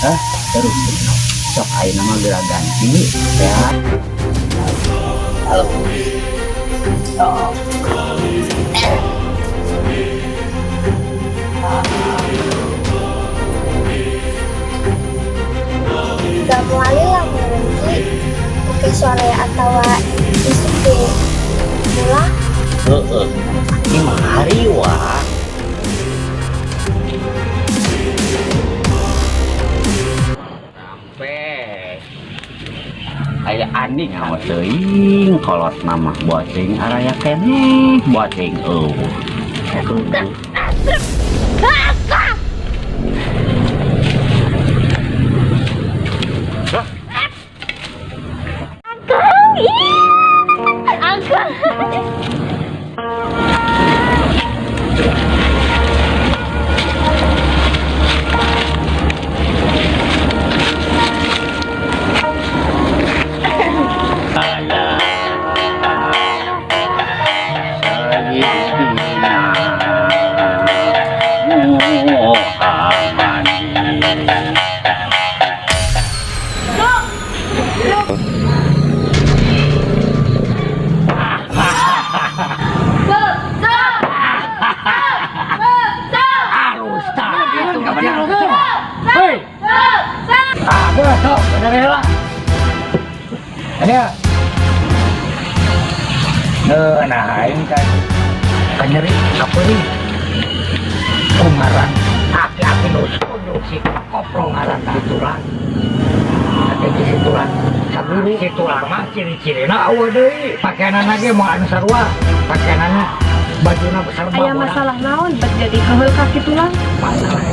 terus sok ayo nama gerak ganti ya. Halo. Oh. Gak muali lah nanti oke sore atau besok deh pulang. Ini hari wah. Aya Andi ngawa teuing kolot nama bocing araya keneh bocing nah ini kan nyeri apa nih pengaran aki-aki nusuk si koprong ngaran situlan tapi situlan saburu situlan mah ciri-ciri na awa deui pakaianan lagi mau anu sarua pakaianana bajuna besar aya masalah naon terjadi heuh kaki tulang masalah